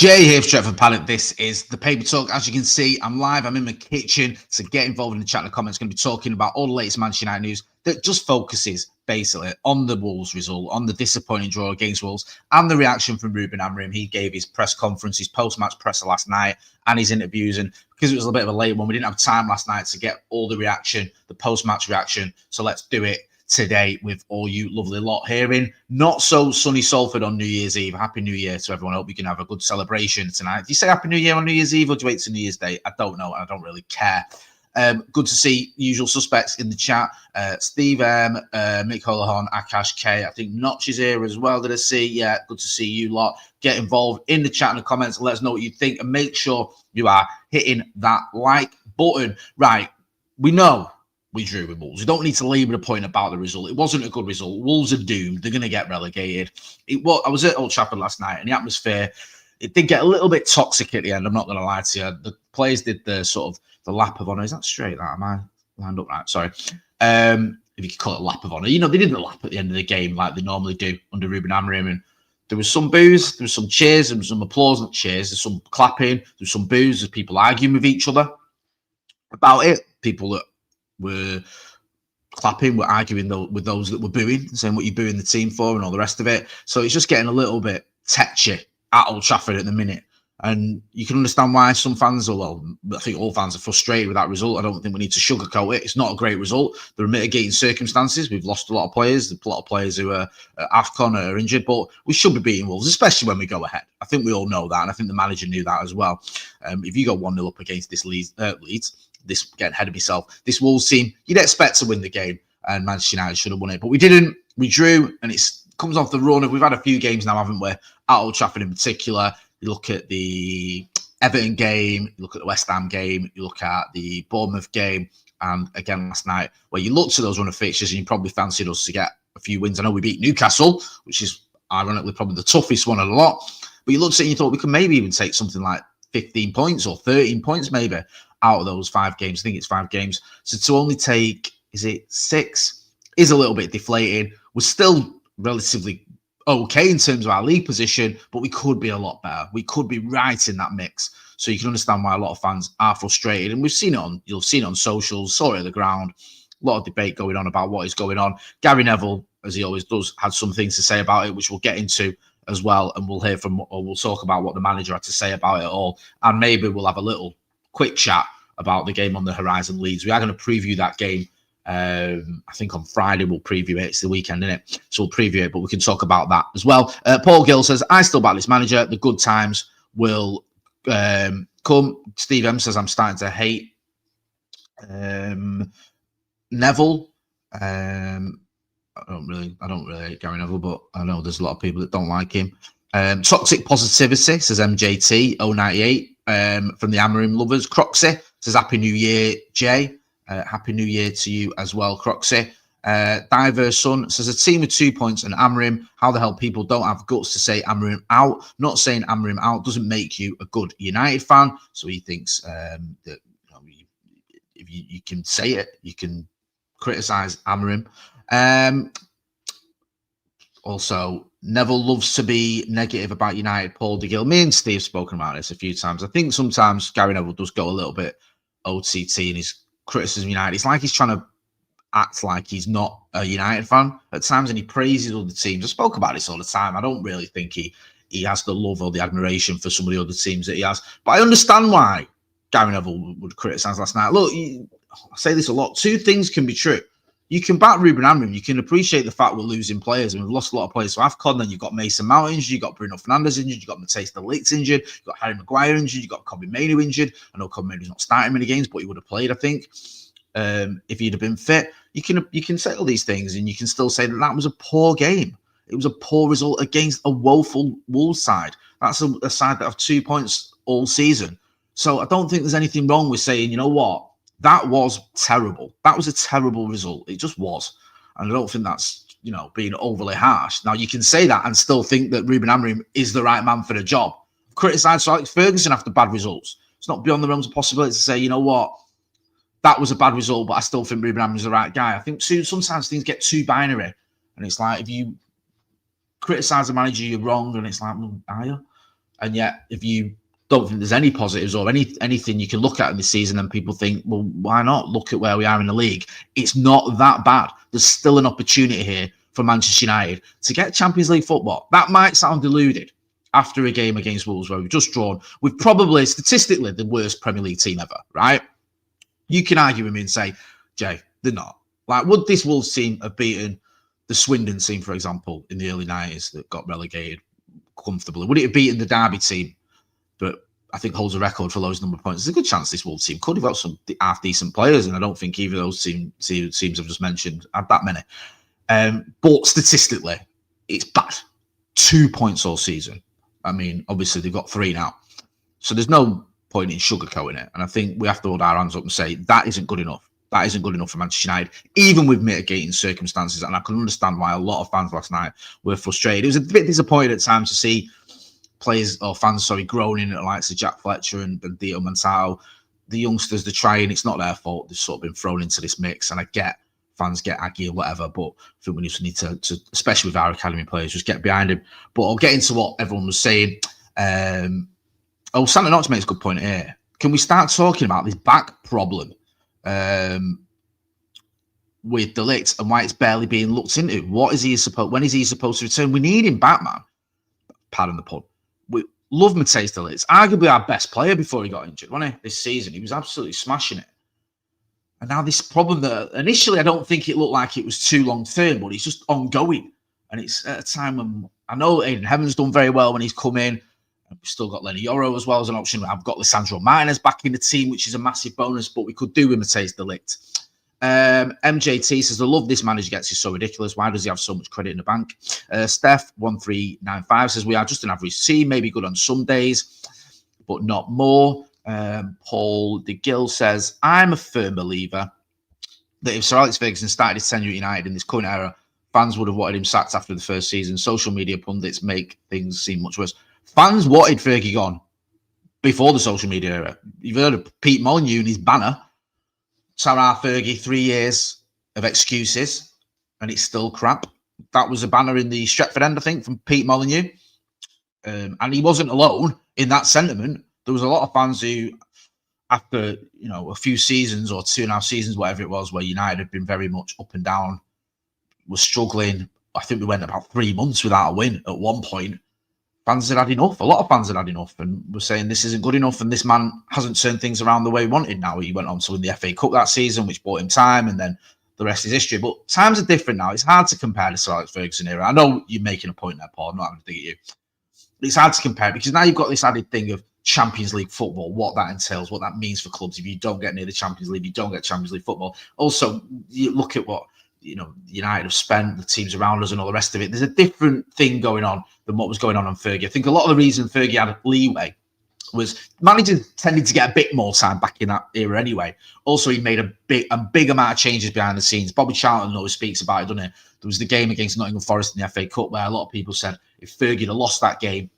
Jay here for Trafford Paddock. This is the Paper Talk. As you can see, I'm live. I'm in my kitchen. So get involved in the chat in the comments. Going to be talking about all the latest Manchester United news that just focuses basically on the Wolves result, on the disappointing draw against Wolves, and the reaction from Ruben Amorim. He gave his press conference, his post-match presser last night, and his interviews. And because it was a bit of a late one, we didn't have time last night to get all the reaction, the post-match reaction. So let's do it today with all you lovely lot here in not so sunny Salford on New Year's Eve. Happy New Year to everyone. I hope you can have a good celebration tonight. Do you say Happy New Year on New Year's Eve or do you wait to New Year's Day? I don't know. I don't really care. Good to see usual suspects in the chat. Steve M, Mick Holohan, Akash K. I think Notch is here as well. Did I see? Yeah, good to see you lot. Get involved in the chat in the comments and let us know what you think. And make sure you are hitting that like button. Right, we know we drew with Wolves. We don't need to labour the point about the result. It wasn't a good result. Wolves are doomed. They're going to get relegated. I was at Old Trafford last night, and the atmosphere, it did get a little bit toxic at the end. I'm not going to lie to you. The players did the sort of the lap of honour. Is that straight? Am I lined up right? Sorry. If you could call it lap of honour. You know, they did the lap at the end of the game like they normally do under Ruben Amorim. And there was some boos, there was some cheers, there was some applause, not cheers. There's some clapping, there's some boos. There's people arguing with each other about it. People that were clapping, were arguing with those that were booing, saying what you're booing the team for and all the rest of it. So it's just getting a little bit tetchy at Old Trafford at the minute. And you can understand why some fans, I think all fans are frustrated with that result. I don't think we need to sugarcoat it. It's not a great result. There are mitigating circumstances. We've lost a lot of players. There's a lot of players who are at AFCON are injured, but we should be beating Wolves, especially when we go ahead. I think we all know that, and I think the manager knew that as well. If you go 1-0 up against this Leeds, this getting ahead of myself, this Wolves team, you'd expect to win the game, and Manchester United should have won it, but we didn't. We drew, and it comes off the run of, we've had a few games now, haven't we, at Old Trafford in particular. You look at the Everton game, you look at the West Ham game, you look at the Bournemouth game, and again last night, where you look to those run of fixtures and you probably fancied us to get a few wins. I know we beat Newcastle, which is ironically probably the toughest one of the lot, but you looked at it and you thought we could maybe even take something like 15 points or 13 points maybe out of those 5 games. I think it's 5 games. So to only take, is it 6, is a little bit deflating. We're still relatively okay in terms of our league position, but we could be a lot better. We could be right in that mix. So you can understand why a lot of fans are frustrated. And we've seen it you'll see it on socials, saw it at the ground. A lot of debate going on about what is going on. Gary Neville, as he always does, had some things to say about it, which we'll get into as well. And we'll hear from, or we'll talk about what the manager had to say about it all. And maybe we'll have a little quick chat about the game on the horizon, Leeds. We are going to preview that game. I think on Friday we'll preview it. It's the weekend, isn't it? So we'll preview it, but we can talk about that as well. Paul Gill says, I still back this manager. The good times will come. Steve M says, I'm starting to hate Neville. I don't really hate Gary Neville, but I know there's a lot of people that don't like him. Toxic positivity says MJT 098 from the Amorim lovers. Croxy says Happy New Year, Jay. Happy New Year to you as well, Croxy. Diverse Son says a team with 2 points and Amorim. How the hell people don't have guts to say Amorim out? Not saying Amorim out doesn't make you a good United fan. So he thinks that if you can say it, you can criticise Amorim. Also, Neville loves to be negative about United. Paul DeGill. Me and Steve have spoken about this a few times. I think sometimes Gary Neville does go a little bit OTT in his criticism of United. It's like he's trying to act like he's not a United fan at times, and he praises other teams. I spoke about this all the time. I don't really think he has the love or the admiration for some of the other teams that he has. But I understand why Gary Neville would criticise last night. Look, I say this a lot. 2 things can be true. You can back Ruben Amorim. You can appreciate the fact we're losing players, and we've lost a lot of players to AFCON. Then you've got Mason Mount injured, you've got Bruno Fernandes injured, you've got Matthijs de Ligt injured, you've got Harry Maguire injured, you've got Kobbie Mainoo injured. I know Kobbie Mainoo's not starting many games, but he would have played, I think, if he'd have been fit. You can settle these things, and you can still say that was a poor game. It was a poor result against a woeful Wolves side. That's a side that have 2 points all season. So I don't think there's anything wrong with saying, you know what, that was terrible. That was a terrible result. It just was. And I don't think that's, being overly harsh. Now, you can say that and still think that Ruben Amorim is the right man for the job. Criticise Alex Ferguson after bad results. It's not beyond the realms of possibility to say, you know what, that was a bad result, but I still think Ruben Amorim is the right guy. I think sometimes things get too binary. And it's like, if you criticise a manager, you're wrong. And it's like, well, are you? And yet, if you don't think there's any positives or anything you can look at in this season, then people think, well, why not? Look at where we are in the league. It's not that bad. There's still an opportunity here for Manchester United to get Champions League football. That might sound deluded after a game against Wolves where we've just drawn with probably statistically the worst Premier League team ever, right? You can argue with me and say, Jay, they're not. Like, would this Wolves team have beaten the Swindon team, for example, in the early 90s that got relegated comfortably? Would it have beaten the Derby team, but I think holds a record for lowest number of points? There's a good chance this Wolves team could have got some half-decent players, and I don't think either of those teams I've just mentioned had that many. But statistically, it's bad. 2 points all season. I mean, obviously, they've got 3 now. So there's no point in sugarcoating it. And I think we have to hold our hands up and say, that isn't good enough. That isn't good enough for Manchester United, even with mitigating circumstances. And I can understand why a lot of fans last night were frustrated. It was a bit disappointing at times to see players or fans, groaning at the likes of Jack Fletcher and Dito Montao. The youngsters, they're trying. It's not their fault. They've sort of been thrown into this mix. And I get fans get aggy or whatever, but I think we just need to, especially with our academy players, just get behind him. But I'll get into what everyone was saying. Santa Knox makes a good point here. Can we start talking about this back problem with De Ligt and why it's barely being looked into? When is he supposed to return? We need him back, man. Pardon the pun. We love Matthijs De Ligt. Arguably our best player before he got injured, wasn't he? This season, he was absolutely smashing it. And now this problem that initially I don't think it looked like it was too long term, but it's just ongoing. And it's at a time when I know Aiden Heaven's done very well when he's come in. We've still got Lenny Yoro as well as an option. I've got Lisandro Martinez back in the team, which is a massive bonus, but we could do with Matthijs De Ligt. MJT says, I love this manager gets is so ridiculous. Why does he have so much credit in the bank? Steph1395 says, we are just an average team, maybe good on some days, but not more. Paul de Gill says, I'm a firm believer that if Sir Alex Ferguson started his tenure at United in this current era, fans would have wanted him sacked after the first season. Social media pundits make things seem much worse. Fans wanted Fergie gone before the social media era. You've heard of Pete Molyneux and his banner. Sarah Fergie, 3 years of excuses, and it's still crap. That was a banner in the Stretford end, I think, from Pete Molyneux. And he wasn't alone in that sentiment. There was a lot of fans who, after a few seasons or 2.5 seasons, whatever it was, where United had been very much up and down, was struggling. I think we went about 3 months without a win at one point. Fans had enough. A lot of fans had enough and were saying this isn't good enough, and this man hasn't turned things around the way he wanted now. He went on to win the FA Cup that season, which bought him time, and then the rest is history. But times are different now. It's hard to compare the Sir Alex Ferguson era. I know you're making a point there, Paul. I'm not having to dig at you. But it's hard to compare because now you've got this added thing of Champions League football, what that entails, what that means for clubs. If you don't get near the Champions League, you don't get Champions League football. Also, you look at what United have spent, the teams around us and all the rest of it. There's a different thing going on than what was going on Fergie. I think a lot of the reason Fergie had leeway was managers tended to get a bit more time back in that era anyway. Also, he made a big amount of changes behind the scenes. Bobby Charlton always speaks about it, doesn't he? There was the game against Nottingham Forest in the FA Cup where a lot of people said if Fergie had lost that game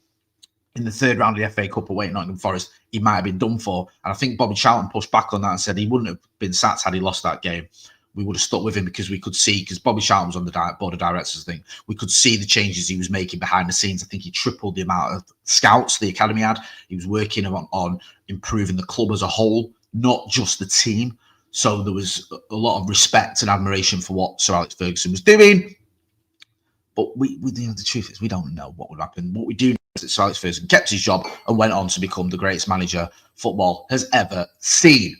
in the third round of the FA Cup away at Nottingham Forest, he might have been done for. And I think Bobby Charlton pushed back on that and said he wouldn't have been sacked had he lost that game. We would have stuck with him because we could see, because Bobby Charlton was on the board of directors thing, we could see the changes he was making behind the scenes. I think he tripled the amount of scouts the academy had. He was working on improving the club as a whole, not just the team. So there was a lot of respect and admiration for what Sir Alex Ferguson was doing. But the truth is, we don't know what would happen. What we do know is that Sir Alex Ferguson kept his job and went on to become the greatest manager football has ever seen.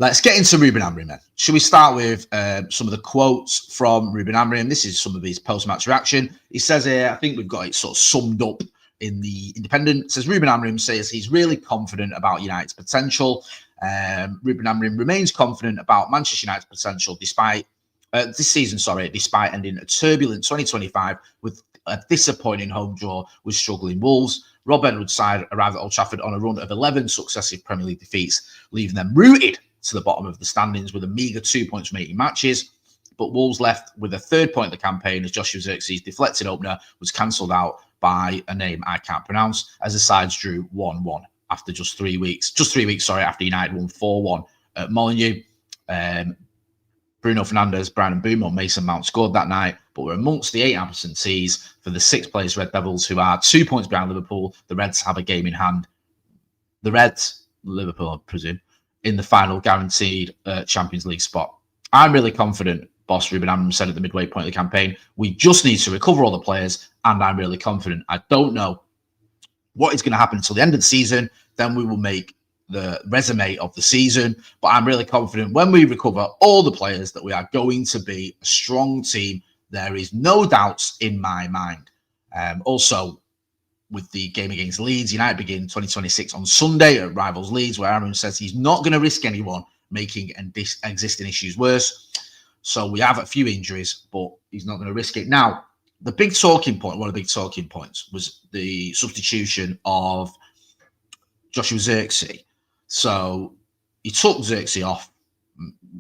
Let's get into Ruben Amorim then. Should we start with some of the quotes from Ruben Amorim? This is some of his post-match reaction. He says here, I think we've got it sort of summed up in the Independent. It says Ruben Amorim says he's really confident about United's potential. Ruben Amorim remains confident about Manchester United's potential despite ending a turbulent 2025 with a disappointing home draw with struggling Wolves. Rob Edwards' side arrived at Old Trafford on a run of 11 successive Premier League defeats, leaving them rooted to the bottom of the standings with a meagre 2 points from 18 matches. But Wolves left with a third point of the campaign as Joshua Zirkzee's deflected opener was cancelled out by a name I can't pronounce as the sides drew 1-1 after just 3 weeks. After United won 4-1 at Molyneux. Bruno Fernandes, Brian Mbeumo, Mason Mount scored that night, but we're amongst the 8 absentees for the 6th place Red Devils, who are 2 points behind Liverpool. The Reds have a game in hand. The Reds, Liverpool, I presume, in the final guaranteed Champions League spot. I'm really confident. Boss Ruben Amorim said at the midway point of the campaign, we just need to recover all the players, and I'm really confident. I don't know what is going to happen until the end of the season. Then we will make the resume of the season. But I'm really confident when we recover all the players that we are going to be a strong team. There is no doubts in my mind. Also, with the game against Leeds, United begin 2026 on Sunday at rivals Leeds, where Amorim says he's not going to risk anyone making existing issues worse. So we have a few injuries, but he's not going to risk it. Now, the big talking point, one of the big talking points, was the substitution of Joshua Zirkzee. So he took Zirkzee off,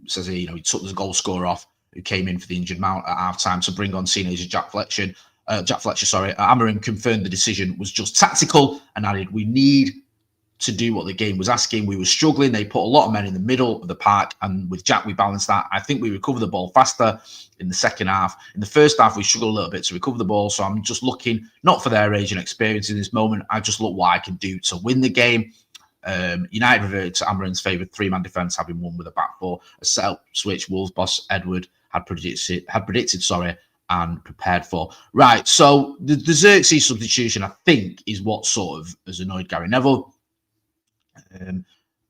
says he took the goal scorer off, who came in for the injured Mount at half-time to bring on teenager Jack Fletcher. Amorim confirmed the decision was just tactical and added, we need to do what the game was asking. We were struggling. They put a lot of men in the middle of the park, and with Jack, we balanced that. I think we recovered the ball faster in the second half. In the first half, we struggled a little bit to recover the ball, so I'm just looking, not for their age and experience in this moment, I just look what I can do to win the game. United reverted to Amorim's favoured 3-man defence, having won with a back four. A set-up switch Wolves boss Edward had predicted, and prepared for. Right, so the Zirkzee substitution, I think, is what sort of has annoyed Gary Neville.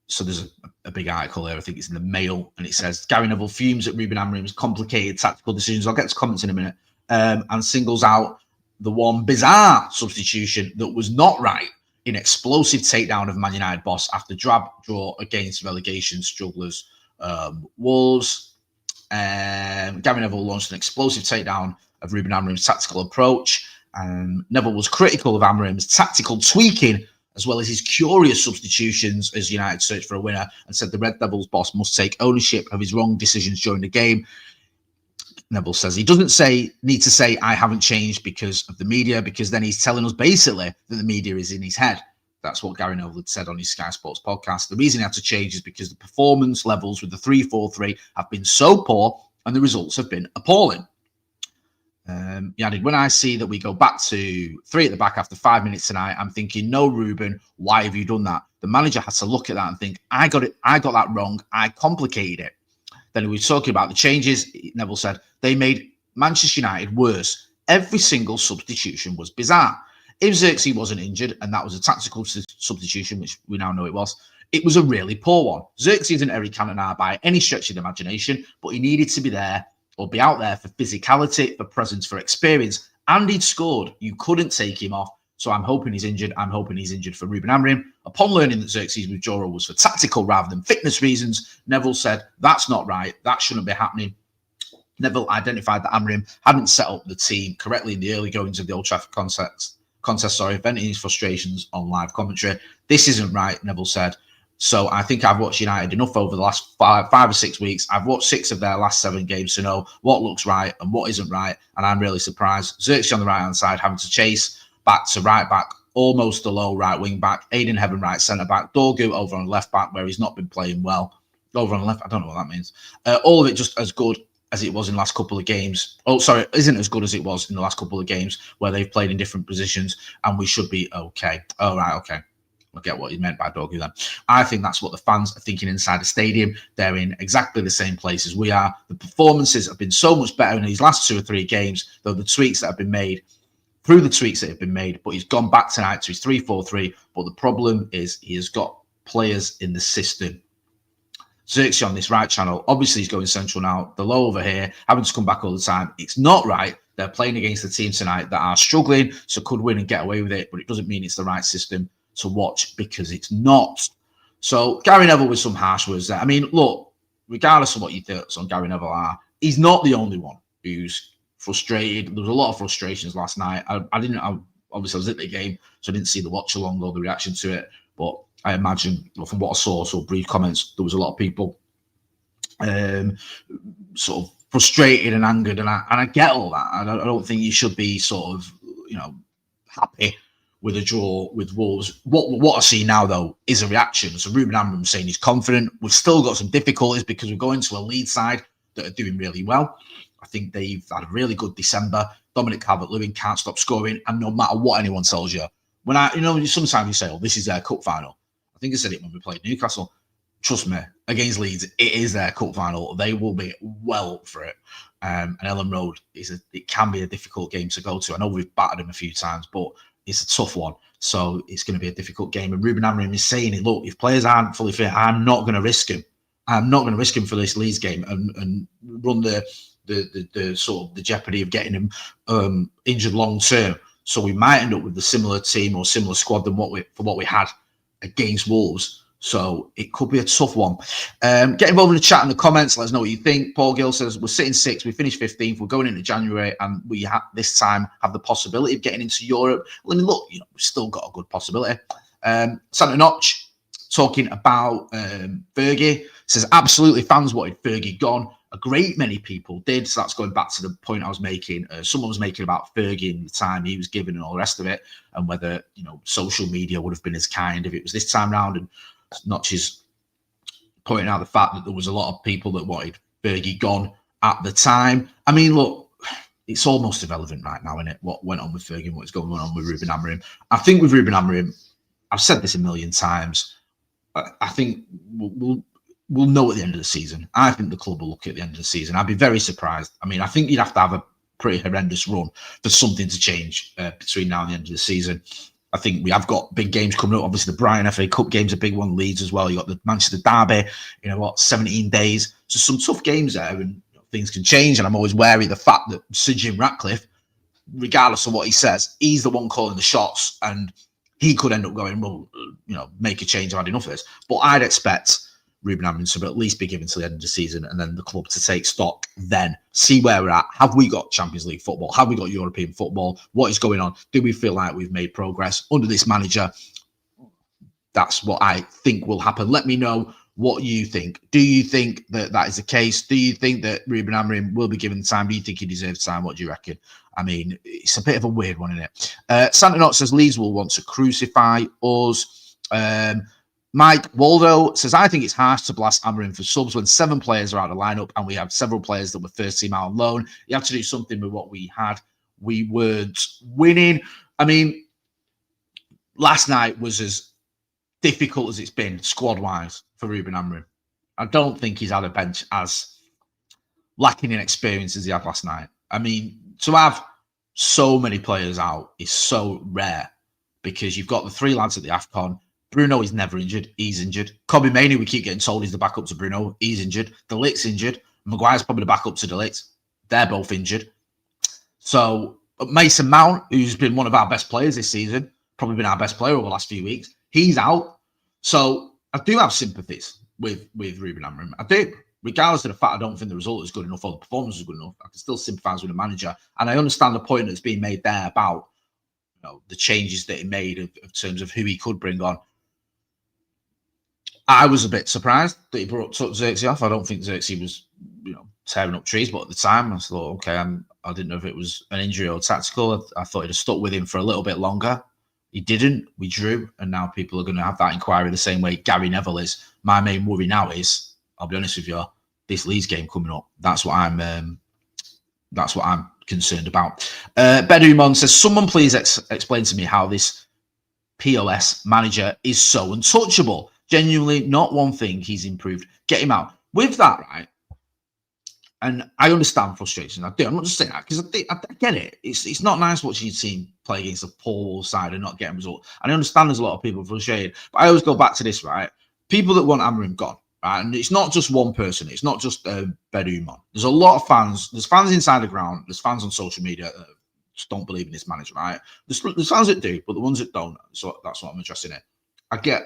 So there's a big article there, I think it's in the Mail, and it says, Gary Neville fumes at Ruben Amorim's complicated tactical decisions. I'll get to comments in a minute. And singles out the one bizarre substitution that was not right in explosive takedown of Man United boss after drab draw against relegation strugglers Wolves. Gary Neville launched an explosive takedown of Ruben Amorim's tactical approach. Neville was critical of Amorim's tactical tweaking, as well as his curious substitutions as United searched for a winner, and said the Red Devils boss must take ownership of his wrong decisions during the game. Neville says he doesn't need to say, I haven't changed because of the media, because then he's telling us basically that the media is in his head. That's what Gary Neville had said on his Sky Sports podcast. The reason he had to change is because the performance levels with the 3-4-3 have been so poor and the results have been appalling. He added, when I see that we go back to 3 at the back after 5 minutes tonight, I'm thinking, no, Ruben, why have you done that? The manager has to look at that and think, I got that wrong. I complicated it. Then he was talking about the changes. Neville said, they made Manchester United worse. Every single substitution was bizarre. If Zirkzee wasn't injured, and that was a tactical substitution, which we now know it was a really poor one. Zirkzee isn't Eric Cantona by any stretch of the imagination, but he needed to be there or be out there for physicality, for presence, for experience, and he'd scored. You couldn't take him off. So I'm hoping he's injured. I'm hoping he's injured for Ruben Amorim. Upon learning that Zirkzee's withdrawal was for tactical rather than fitness reasons, Neville said, that's not right. That shouldn't be happening. Neville identified that Amorim hadn't set up the team correctly in the early goings of the Old Trafford contest, venting his frustrations on live commentary. This isn't right, Neville said. So I think I've watched United enough over the last five or 6 weeks. I've watched 6 of their last 7 games to know what looks right and what isn't right. And I'm really surprised. Zirkzee on the right-hand side having to chase back to right back, almost a low right wing back. Aidan Heaven right centre back. Dorgu over on left back where he's not been playing well. Over on the left, I don't know what that means. All of it just as good as it was in the last couple of games. Oh, sorry, isn't as good as it was in the last couple of games where they've played in different positions and we should be okay. Oh, right, okay. I get what he meant by Dorgu then. I think that's what the fans are thinking inside the stadium. They're in exactly the same place as we are. The performances have been so much better in these last 2 or 3 games, though the tweaks that have been made, but he's gone back tonight to his 3-4-3. But the problem is he has got players in the system. Zirkzee on this right channel, obviously he's going central now. The low over here, having to come back all the time. It's not right. They're playing against a team tonight that are struggling, so could win and get away with it, but it doesn't mean it's the right system to watch because it's not. So Gary Neville with some harsh words there. I mean, look, regardless of what your thoughts on Gary Neville are, he's not the only one who's frustrated. There was a lot of frustrations last night. Obviously I was at the game, so I didn't see the watch along or the reaction to it, but I imagine from what I saw, so brief comments, there was a lot of people sort of frustrated and angered, and I get all that. I don't think you should be sort of, happy with a draw with Wolves. What I see now, though, is a reaction. So Ruben Amorim saying he's confident. We've still got some difficulties because we're going to a Leeds side that are doing really well. I think they've had a really good December. Dominic Calvert-Lewin can't stop scoring, and no matter what anyone tells you, sometimes you say, "Oh, this is their cup final." I think I said it when we played Newcastle. Trust me, against Leeds, it is their cup final. They will be well up for it. And Ellen Road it can be a difficult game to go to. I know we've battered them a few times, but it's a tough one. So it's going to be a difficult game. And Ruben Amorim is saying it. Look, if players aren't fully fit, I'm not going to risk him. I'm not going to risk him for this Leeds game and run the sort of the jeopardy of getting him injured long term. So we might end up with a similar team or similar squad than what we had against Wolves. So it could be a tough one. Get involved in the chat and the comments. Let us know what you think. Paul Gill says, we're sitting 6th. We finished 15th. We're going into January and we this time have the possibility of getting into Europe. Well, I mean, look, we've still got a good possibility. Santa Notch talking about Fergie. Says, absolutely, fans wanted Fergie gone. A great many people did. So that's going back to the point I was making. Someone was making about Fergie and the time he was given and all the rest of it. And whether, social media would have been as kind if it was this time round. And Notch pointing out the fact that there was a lot of people that wanted Fergie gone at the time. I mean, look, it's almost irrelevant right now, isn't it? What went on with Fergie and what's going on with Ruben Amorim. I think with Ruben Amorim, I've said this a million times. I think we'll know at the end of the season. I think the club will look at the end of the season. I'd be very surprised. I mean, I think you'd have to have a pretty horrendous run for something to change between now and the end of the season. I think we have got big games coming up. Obviously, the Brighton FA Cup game's a big one. Leeds as well. You got the Manchester Derby. 17 days. So some tough games there, and things can change. And I'm always wary of the fact that Sir Jim Ratcliffe, regardless of what he says, he's the one calling the shots, and he could end up going, well, make a change. I've had enough of this. But I'd expect Ruben Amorim to at least be given to the end of the season, and then the club to take stock, then see where we're at. Have we got Champions League football? Have we got European football? What is going on? Do we feel like we've made progress under this manager? That's what I think will happen. Let me know what you think. Do you think that is the case? Do you think that Ruben Amorim will be given time? Do you think he deserves time? What do you reckon? I mean, it's a bit of a weird one, isn't it? Santa Not says Leeds will want to crucify us. Mike Waldo says, I think it's harsh to blast Amorim for subs when 7 players are out of the lineup and we have several players that were first team out on loan. You have to do something with what we had. We weren't winning. I mean, last night was as difficult as it's been squad-wise for Ruben Amorim. I don't think he's had a bench as lacking in experience as he had last night. I mean, to have so many players out is so rare because you've got the 3 lads at the AFCON. Bruno is never injured. He's injured. Kobe Mainoo, we keep getting told he's the backup to Bruno. He's injured. De Ligt's injured. Maguire's probably the backup to De Ligt. They're both injured. So Mason Mount, who's been one of our best players this season, probably been our best player over the last few weeks, he's out. So I do have sympathies with Ruben Amorim. I do. Regardless of the fact I don't think the result is good enough or the performance is good enough, I can still sympathise with the manager. And I understand the point that's being made there about the changes that he made in terms of who he could bring on. I was a bit surprised that he took Xerxes off. I don't think Xerxes was, tearing up trees, but at the time I thought, okay, I didn't know if it was an injury or tactical. I thought he'd have stuck with him for a little bit longer. He didn't. We drew, and now people are going to have that inquiry the same way Gary Neville is. My main worry now is, I'll be honest with you, this Leeds game coming up. That's what I'm concerned about. Bedouin says, someone please explain to me how this POS manager is so untouchable. Genuinely, not one thing he's improved. Get him out. With that, right? And I understand frustration. I do. I'm not just saying that because I get it. It's not nice watching your team play against a poor side and not getting results. And I understand there's a lot of people frustrated. But I always go back to this, right? People that want Amorim gone, right? And it's not just one person. It's not just Bedouin. There's a lot of fans. There's fans inside the ground. There's fans on social media that just don't believe in this manager, right? There's fans that do, but the ones that don't. So that's what I'm addressing it. I get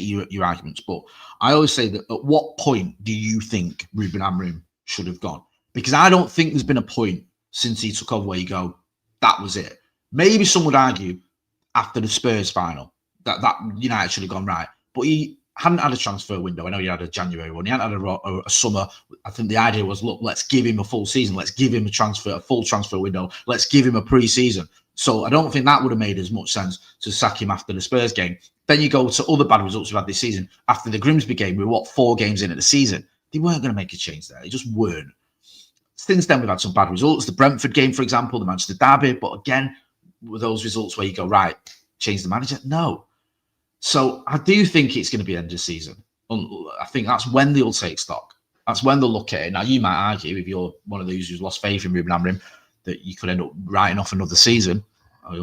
your arguments, but I always say that at what point do you think Ruben Amorim should have gone? Because I don't think there's been a point since he took over where you go, that was it. Maybe some would argue after the Spurs final that United should have gone right, but he hadn't had a transfer window. I know he had a January one. He hadn't had a summer. I think the idea was, look, let's give him a full season. Let's give him a full transfer window. Let's give him a pre-season. So I don't think that would have made as much sense to sack him after the Spurs game. Then you go to other bad results we've had this season. After the Grimsby game, we were 4 games in at the season. They weren't going to make a change there. They just weren't. Since then, we've had some bad results. The Brentford game, for example, the Manchester Derby. But again, with those results where you go, right, change the manager? No. So I do think it's going to be end of season. I think that's when they'll take stock. That's when they'll look at it. Now, you might argue, if you're one of those who's lost faith in Ruben Amorim, that you could end up writing off another season. I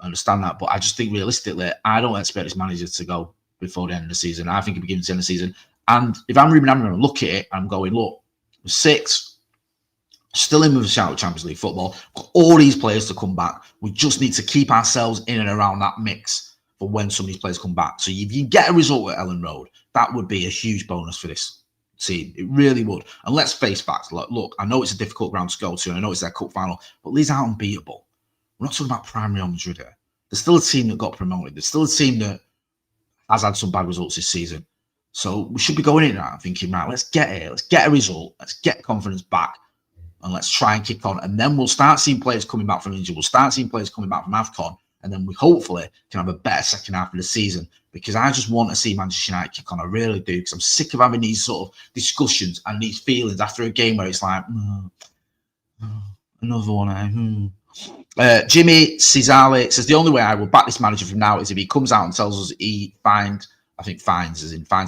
understand that. But I just think realistically, I don't expect this manager to go before the end of the season. I think it'll begin to the end of the season. And if I'm Ruben Amorim, I look at it, I'm going, look, we're 6, still in with a shout at Champions League football. Got all these players to come back. We just need to keep ourselves in and around that mix for when some of these players come back. So if you get a result at Ellen Road, that would be a huge bonus for this team. It really would. And let's face facts. Look, I know it's a difficult ground to go to, and I know it's their cup final, but Leeds are unbeatable. We're not talking about prime Real Madrid here. There's still a team that got promoted. There's still a team that has had some bad results this season. So we should be going in now thinking, right, let's get here. Let's get a result. Let's get confidence back. And let's try and kick on. And then we'll start seeing players coming back from injury. We'll start seeing players coming back from AFCON. And then we hopefully can have a better second half of the season. Because I just want to see Manchester United kick on. I really do. Because I'm sick of having these sort of discussions and these feelings after a game where it's like, another one. Jimmy Cizale says, the only way I will back this manager from now is if he comes out and tells us he fines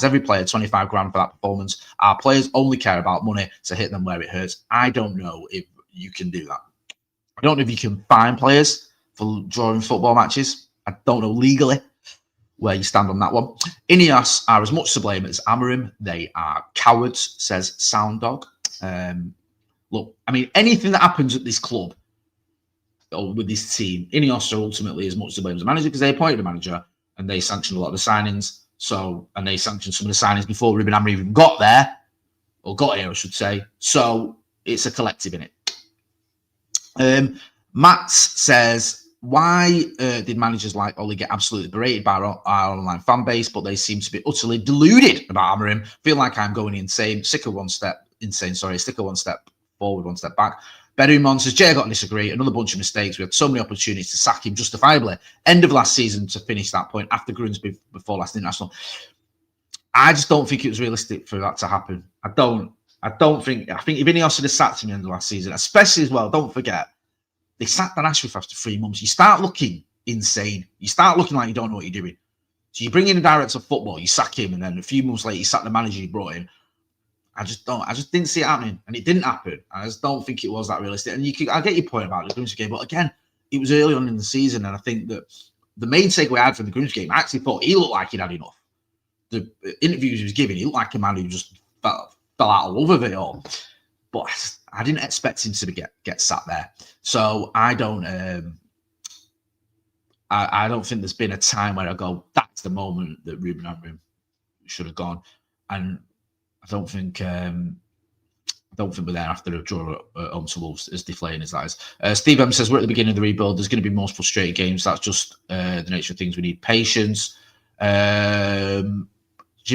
every player 25 grand for that performance. Our players only care about money, so hit them where it hurts. I don't know if you can do that. I don't know if you can fine players for drawing football matches. I don't know legally where you stand on that one. Inos are as much to blame as Amorim. They are cowards, says Sound Dog. Look, I mean, anything that happens at this club or with this team, Inos are ultimately as much to blame as the manager because they appointed a manager and they sanctioned a lot of the signings. And they sanctioned some of the signings before Ruben Amorim even got there, or got here, I should say. So it's a collective in it. Matt says, why did managers like Ollie get absolutely berated by our online fan base, but they seem to be utterly deluded about Amorim? Feel like I'm going insane. Sick of one step forward, one step back. Bedouin says, Jay, I got to disagree. Another bunch of mistakes. We had so many opportunities to sack him justifiably. End of last season to finish that point after Grimsby before last international. I just don't think it was realistic for that to happen. I think if Inos had sacked him at the end of last season, especially as well, don't forget, they sacked Dan Ashworth after 3 months. You start looking insane. You start looking like you don't know what you're doing. So you bring in a director of football, you sack him, and then a few months later, you sack the manager you brought in. I just didn't see it happening, and it didn't happen. I just don't think it was that realistic. And I get your point about the Grimsby game, but again, it was early on in the season, and I think that the main takeaway I had from the Grimsby game, I actually thought he looked like he'd had enough. The interviews he was giving, he looked like a man who just fell out of love with it all. But I didn't expect him to get sat there. So I don't think there's been a time where I go, that's the moment that Ruben Amorim should have gone. And I don't think we're there after a draw at home to Wolves, as deflating as that is. Steve M says, we're at the beginning of the rebuild. There's going to be most frustrating games. That's just the nature of things. We need patience. Jim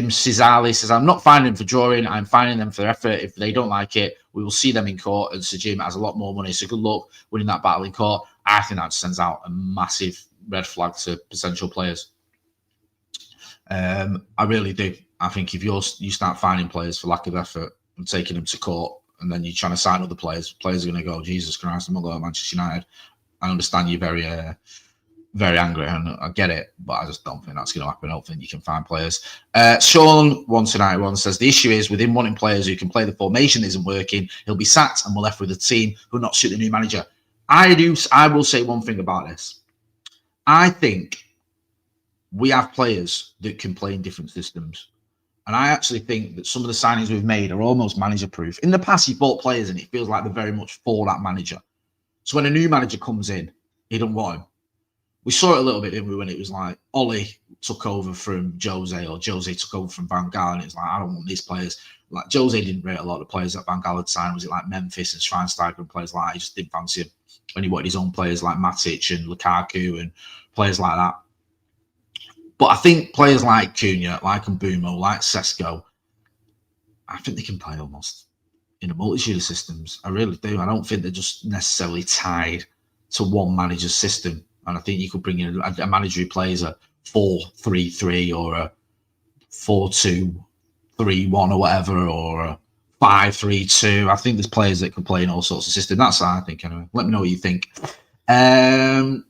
Cizali says, I'm not fining them for drawing. I'm fining them for their effort. If they don't like it, we will see them in court. And Sir Jim has a lot more money. So good luck winning that battle in court. I think that sends out a massive red flag to potential players. I really do. I think if you start finding players for lack of effort and taking them to court, and then you're trying to sign other players are going to go, Jesus Christ, I'm not going to Manchester United. I understand you're very, very angry, and I get it, but I just don't think that's going to happen. I don't think you can find players. Sean 191 says, the issue is with him wanting players who can play the formation that isn't working, he'll be sacked and we're left with a team who will not suit the new manager. I will say one thing about this. I think we have players that can play in different systems. And I actually think that some of the signings we've made are almost manager-proof. In the past, you bought players and it feels like they're very much for that manager. So when a new manager comes in, he don't want him. We saw it a little bit, didn't we, when it was like Ollie took over from Jose or Jose took over from Van Gaal, and it's like, I don't want these players. Like Jose didn't rate a lot of the players that Van Gaal had signed. Was it like Memphis and Schweinsteiger and players like that? He just didn't fancy him. When he wanted his own players like Matic and Lukaku and players like that. But I think players like Cunha, like Mbumo, like Sesko, I think they can play almost in a multitude of systems. I really do. I don't think they're just necessarily tied to one manager's system. And I think you could bring in a manager who plays a 4-3-3 or a 4-2-3-1 or whatever, or a 5-3-2. I think there's players that can play in all sorts of systems. That's how I think, anyway. Let me know what you think. I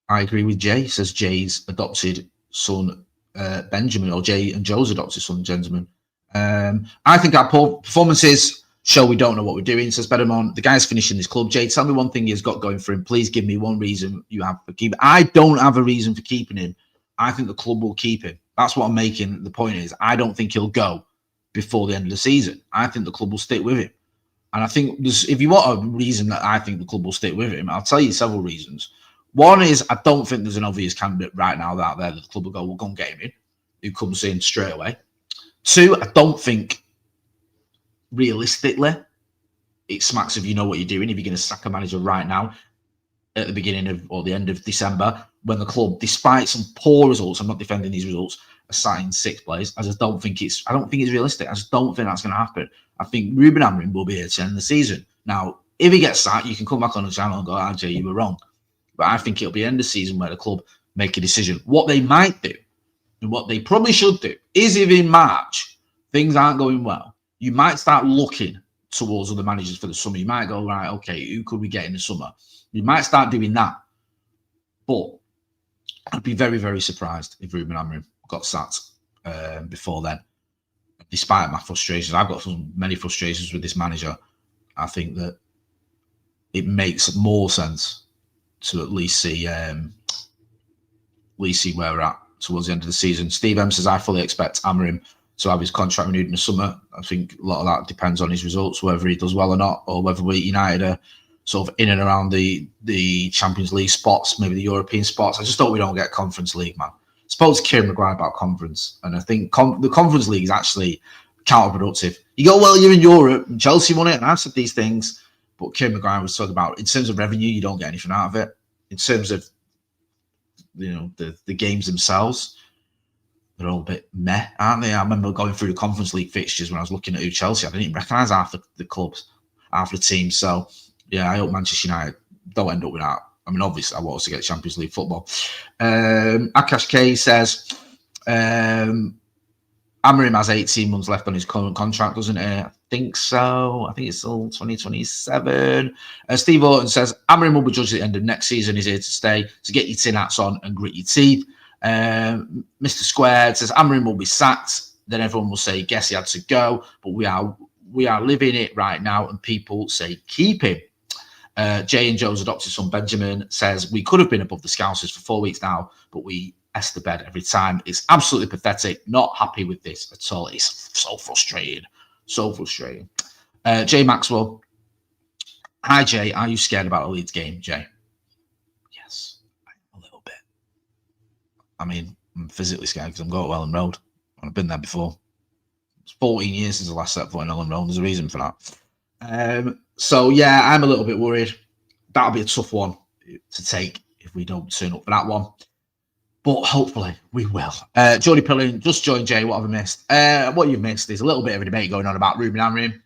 agree with Jay. Says Jay's adopted son, Benjamin, or Jay and Joe's adopted son, Benjamin. I think our performances show we don't know what we're doing. Says Bedamon, the guy's finishing this club. Jay, tell me one thing he's got going for him. Please give me one reason you have for keeping. I don't have a reason for keeping him. I think the club will keep him. That's what I'm making. The point is, I don't think he'll go before the end of the season. I think the club will stick with him. And I think if you want a reason that I think the club will stick with him, I'll tell you several reasons. One is I don't think there's an obvious candidate right now out there that the club will go, we'll go and get him in, who comes in straight away. Two, I don't think realistically it smacks of you know what you're doing if you're going to sack a manager right now at the beginning of or the end of December when the club, despite some poor results, I'm not defending these results, are sat in 6th place. I don't think it's realistic. I just don't think that's going to happen. I think Ruben Amorim will be here to end the season. Now, if he gets sacked, you can come back on the channel and go, RJ, you were wrong. But I think it'll be end of season where the club make a decision. What they might do, and what they probably should do, is if in March things aren't going well, you might start looking towards other managers for the summer. You might go, right, okay, who could we get in the summer? You might start doing that. But I'd be very, very surprised if Ruben Amorim got sacked before then. Despite my frustrations, I've got many frustrations with this manager. I think that it makes more sense to at least see where we're at towards the end of the season. Steve M says, I fully expect Amorim to have his contract renewed in the summer. I think a lot of that depends on his results, whether he does well or not, or whether United are sort of in and around the Champions League spots, maybe the European spots. I just hope we don't get Conference League, man. I spoke to Kieran Maguire about Conference, and I think the Conference League is actually counterproductive. You go, well, you're in Europe, and Chelsea won it, and I've said these things, but Kieran Maguire was talking about, in terms of revenue, you don't get anything out of it. In terms of, the games themselves, they're all a bit meh, aren't they? I remember going through the Conference League fixtures when I was looking at Chelsea. I didn't even recognise half the clubs, half the teams. So, yeah, I hope Manchester United don't end up with that. I mean, obviously, I want us to get Champions League football. Akash K says, Amorim has 18 months left on his current contract, doesn't he? I think so. I think it's till 2027. Steve Orton says, Amorim will be judged at the end of next season. He's here to stay. So get your tin hats on and grit your teeth. Mr. Squared says, Amorim will be sacked. Then everyone will say, guess he had to go. But we are living it right now, and people say, keep him. Jay and Joe's adopted son, Benjamin, says, we could have been above the Scousers for 4 weeks now, but we S the bed every time. It's absolutely pathetic. Not happy with this at all. It's so frustrating. So frustrating. Jay Maxwell. Hi, Jay. Are you scared about a Leeds game, Jay? Yes, a little bit. I mean, I'm physically scared because I'm going to Ellen Road. I've been there before. It's 14 years since I last set foot in Ellen Road. There's a reason for that. So, yeah, I'm a little bit worried. That'll be a tough one to take if we don't turn up for that one. But hopefully we will. Jordy Pillin, just joined, Jay. What have I missed? What you've missed is a little bit of a debate going on about Ruben Amorim.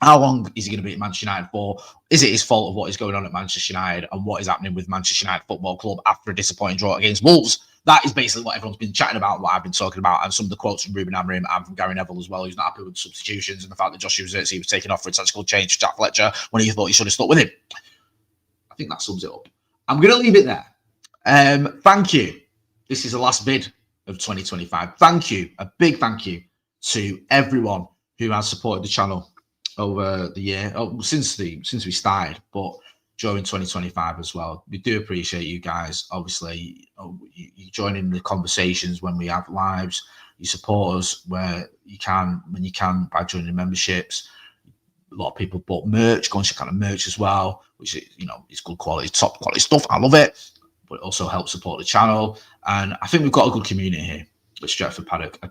How long is he going to be at Manchester United for? Is it his fault of what is going on at Manchester United and what is happening with Manchester United Football Club after a disappointing draw against Wolves? That is basically what everyone's been chatting about, what I've been talking about, and some of the quotes from Ruben Amorim and from Gary Neville as well, who's not happy with the substitutions and the fact that Joshua Zirkzee was taken off for a tactical change for Jack Fletcher when he thought he should have stuck with him. I think that sums it up. I'm going to leave it there. Thank you. This is the last vid of 2025. Thank you. A big thank you to everyone who has supported the channel over the year, since we started, but during 2025 as well. We do appreciate you guys. Obviously, you join in the conversations when we have lives. You support us when you can by joining memberships. A lot of people bought merch, go and check out the merch as well, which is, it's good quality, top quality stuff. I love it, but it also helps support the channel. And I think we've got a good community here at Stretford Paddock. I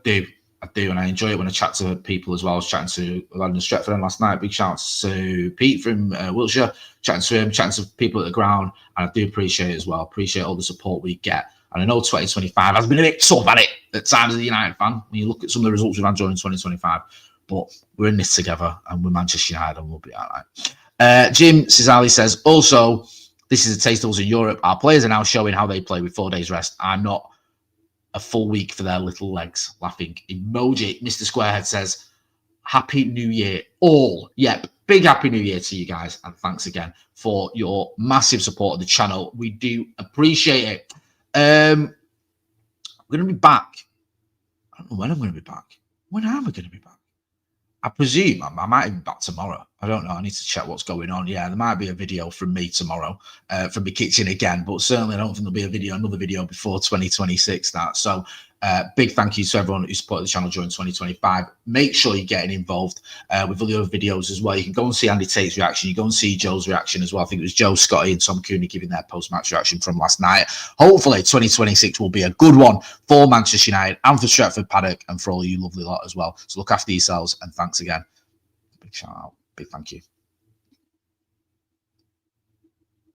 do, and I enjoy it when I chat to people as well. I was chatting to London Stretford last night. Big shout out to Pete from Wiltshire, chatting to him, chatting to people at the ground, and I do appreciate it as well. Appreciate all the support we get. And I know 2025 has been a bit tough at it at times as a United fan when you look at some of the results we've had during 2025. But we're in this together, and we're Manchester United, and we'll be all right. Jim Cizali says, also, this is a taste of us in Europe. Our players are now showing how they play with 4 days rest. I'm not a full week for their little legs. Laughing emoji. Mr. Squarehead says, Happy New Year, all. Yep, big Happy New Year to you guys. And thanks again for your massive support of the channel. We do appreciate it. I'm going to be back. I don't know when I'm going to be back. When am I going to be back? I presume I might even be back tomorrow. I don't know. I need to check what's going on. Yeah, there might be a video from me tomorrow from the kitchen again, but certainly I don't think there'll be another video before 2026. So big thank you to everyone who supported the channel during 2025. Make sure you're getting involved with all the other videos as well. You can go and see Andy Tate's reaction. You go and see Joe's reaction as well. I think it was Joe, Scotty, and Tom Cooney giving their post-match reaction from last night. Hopefully 2026 will be a good one for Manchester United and for Stretford Paddock and for all you lovely lot as well. So look after yourselves and thanks again. Big shout out. Big thank you.